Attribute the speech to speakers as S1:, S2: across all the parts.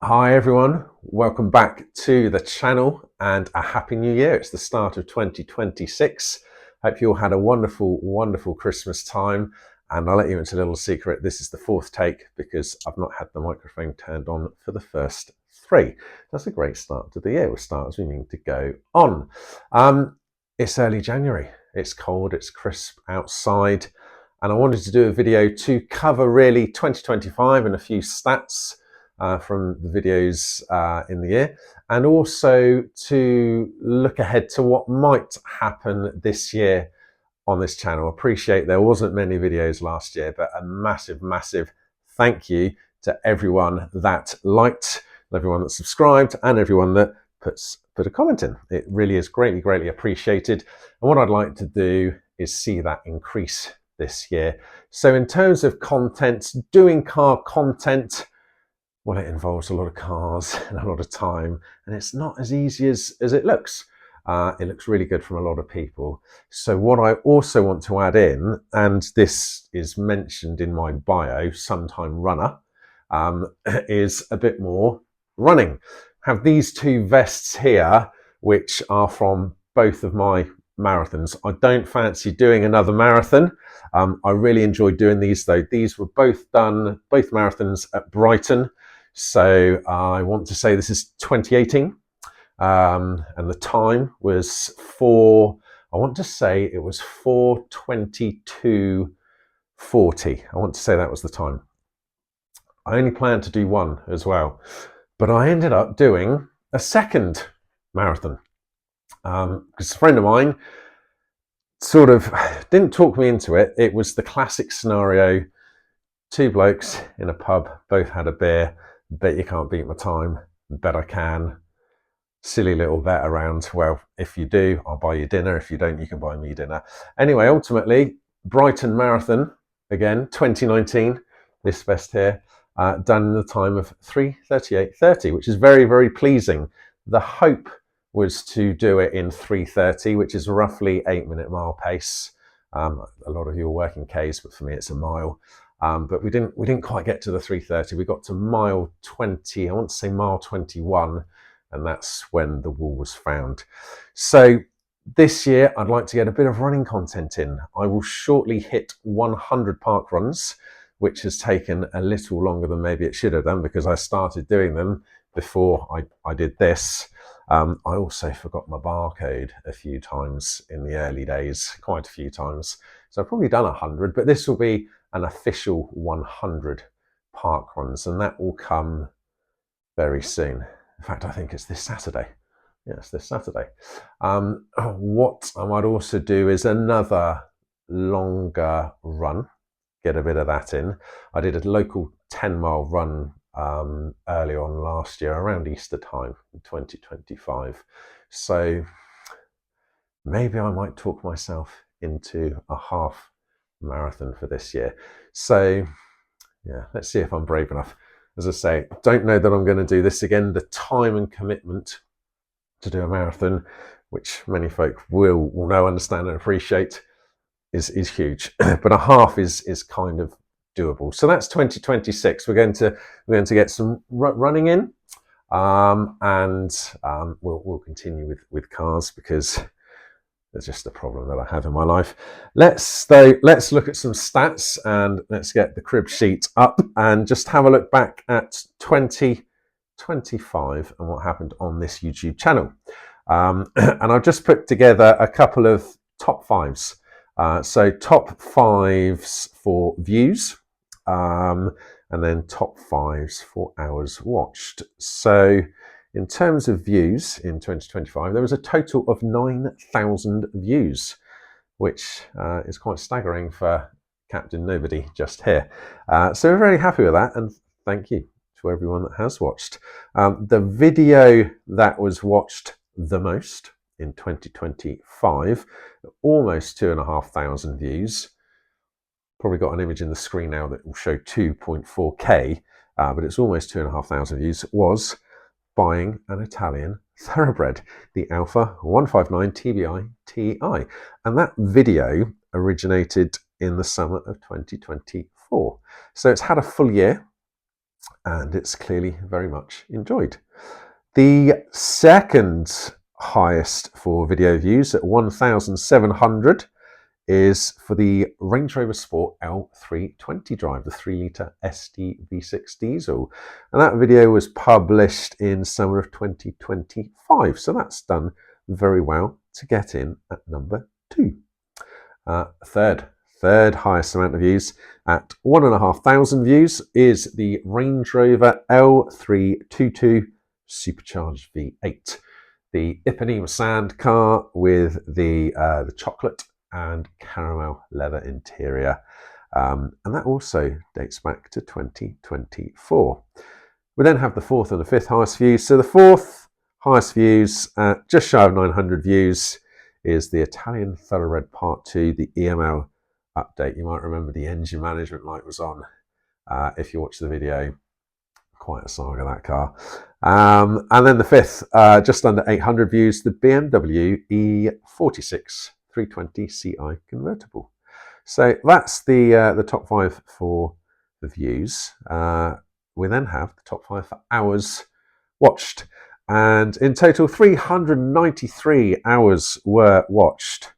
S1: Hi everyone, welcome back to the channel and a happy new year. It's the start of 2026. Hope you all had a wonderful Christmas time, and I'll let you into a little secret. This is the fourth take because I've not had the microphone turned on for the first three. That's a great start to the year. We'll start as we mean to go on. It's early January. It's cold, it's crisp outside, and I wanted to do a video to cover really 2025 and a few stats from the videos in the year, and also to look ahead to what might happen this year on this channel. Appreciate there wasn't many videos last year, but a massive thank you to everyone that liked, everyone that subscribed, and everyone that put a comment in. It really is greatly appreciated. And what I'd like to do is see that increase this year. So in terms of content, doing car content, well, it involves a lot of cars and a lot of time, and it's not as easy as it looks. It looks really good from a lot of people. So what I also want to add in, and this is mentioned in my bio, sometime runner, is a bit more running. I have these two vests here, which are from both of my marathons. I don't fancy doing another marathon. I really enjoyed doing these though. These were both marathons at Brighton. So I want to say this is 2018, and the time was I want to say it was 4:22:40. I want to say that was the time. I only planned to do one as well, but I ended up doing a second marathon because a friend of mine sort of didn't talk me into it. It was the classic scenario: two blokes in a pub, both had a beer. Bet you can't beat my time. Bet I can. Silly little bet around. Well, if you do, I'll buy you dinner. If you don't, you can buy me dinner. Anyway, ultimately, Brighton Marathon, again, 2019, this vest here, done in the time of 3:38:30, which is very pleasing. The hope was to do it in 3:30, which is roughly 8-minute mile pace. A lot of you are working Ks, but for me it's a mile. But we didn't quite get to the 3:30. We got to mile 20. I want to say mile 21, and that's when the wall was found. So this year, I'd like to get a bit of running content in. I will shortly hit 100 park runs, which has taken a little longer than maybe it should have done because I started doing them before I did this. I also forgot my barcode a few times in the early days, quite a few times. So I've probably done 100, but this will be an official 100 park runs, and that will come very soon. In fact, I think it's this Saturday. Yes, this Saturday. What I might also do is another longer run, get a bit of that in. I did a local 10-mile run early on last year around Easter time in 2025. So maybe I might talk myself into a half marathon for this year. So yeah, let's see if I'm brave enough. As I say, don't know that I'm going to do this again. The time and commitment to do a marathon, which many folk will know, understand and appreciate, is huge. But a half is kind of doable. So that's 2026. We're going to get some running in, and we'll continue with cars because there's just a problem that I have in my life. Let's look at some stats, and let's get the crib sheet up and just have a look back at 2025 and what happened on this YouTube channel. And I've just put together a couple of top fives. So top fives for views, and then top fives for hours watched. So in terms of views in 2025, there was a total of 9,000 views, which is quite staggering for Captain Nobody just here. So we're very happy with that, and thank you to everyone that has watched. The video that was watched the most in 2025, almost 2,500 views. Probably got an image in the screen now that will show 2.4K, but it's almost 2,500 views, was buying an Italian thoroughbred, the Alpha 159 TBI TI. And that video originated in the summer of 2024. So it's had a full year. and it's clearly very much enjoyed. The second highest for video views at 1,700 is for the Range Rover Sport L320 drive, the 3-litre SD V6 diesel. And that video was published in summer of 2025. So that's done very well to get in at number 2. Third highest amount of views at 1,500 views is the Range Rover L322 Supercharged V8. The Ipanema Sand car with the chocolate and caramel leather interior. And that also dates back to 2024. We then have the fourth and the fifth highest views. So the fourth highest views at just shy of 900 views is the Italian Thoroughbred Part 2, the EML update. You might remember the engine management light was on if you watch the video. Quite a saga, that car. And then the fifth, just under 800 views, the BMW E46 320 Ci convertible. So that's the top 5 for the views. We then have the top 5 for hours watched. And in total, 393 hours were watched,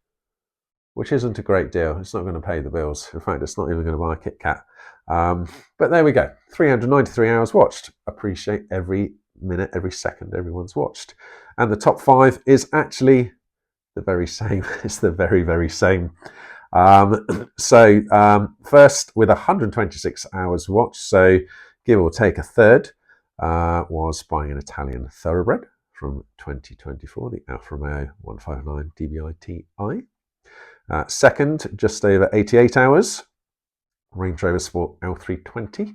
S1: which isn't a great deal. It's not going to pay the bills. In fact, it's not even going to buy a Kit Kat. But there we go. 393 hours watched. Appreciate every minute, every second everyone's watched. And the top 5 is actually the very same. It's the very, very same. First with 126 hours watched, so give or take a third, was buying an Italian Thoroughbred from 2024, the Alfa Romeo 159 DBI Ti. Second, just over 88 hours, Range Rover Sport L320,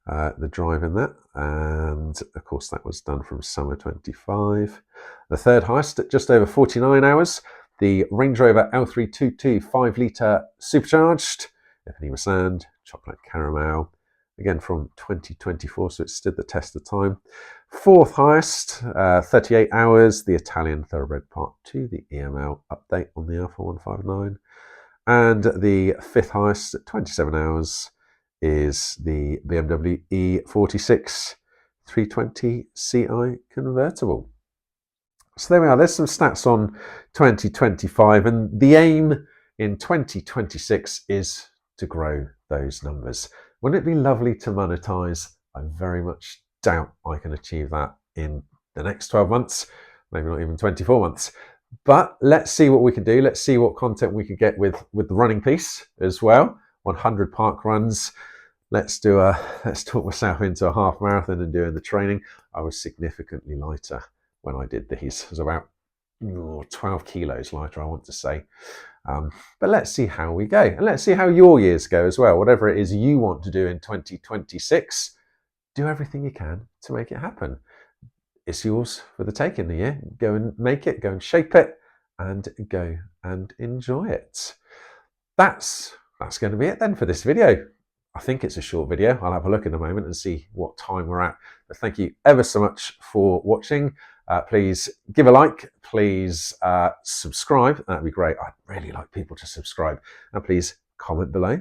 S1: the drive in that, and of course that was done from summer 25. The third highest at just over 49 hours, the Range Rover L322 5-litre supercharged, Ipanema Sand, chocolate caramel, again from 2024, so it stood the test of time. Fourth highest, 38 hours, the Italian Thoroughbred Part 2, the EML update on the Alfa 159. And the fifth highest at 27 hours is the BMW E46 320 Ci convertible. So there we are. There's some stats on 2025, and the aim in 2026 is to grow those numbers. Wouldn't it be lovely to monetize? I very much doubt I can achieve that in the next 12 months, maybe not even 24 months. But let's see what we can do. Let's see what content we could get with the running piece as well. 100 park runs. Let's talk myself into a half marathon and doing the training. I was significantly lighter when I did these. It was about 12 kilos lighter, I want to say. But let's see how we go. And let's see how your years go as well. Whatever it is you want to do in 2026, do everything you can to make it happen. It's yours for the taking the year. Go and make it, go and shape it, and go and enjoy it. That's going to be it then for this video. I think it's a short video. I'll have a look in a moment and see what time we're at. But thank you ever so much for watching. Please give a like. Please subscribe. That'd be great. I'd really like people to subscribe. And please comment below.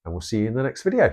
S1: And we'll see you in the next video.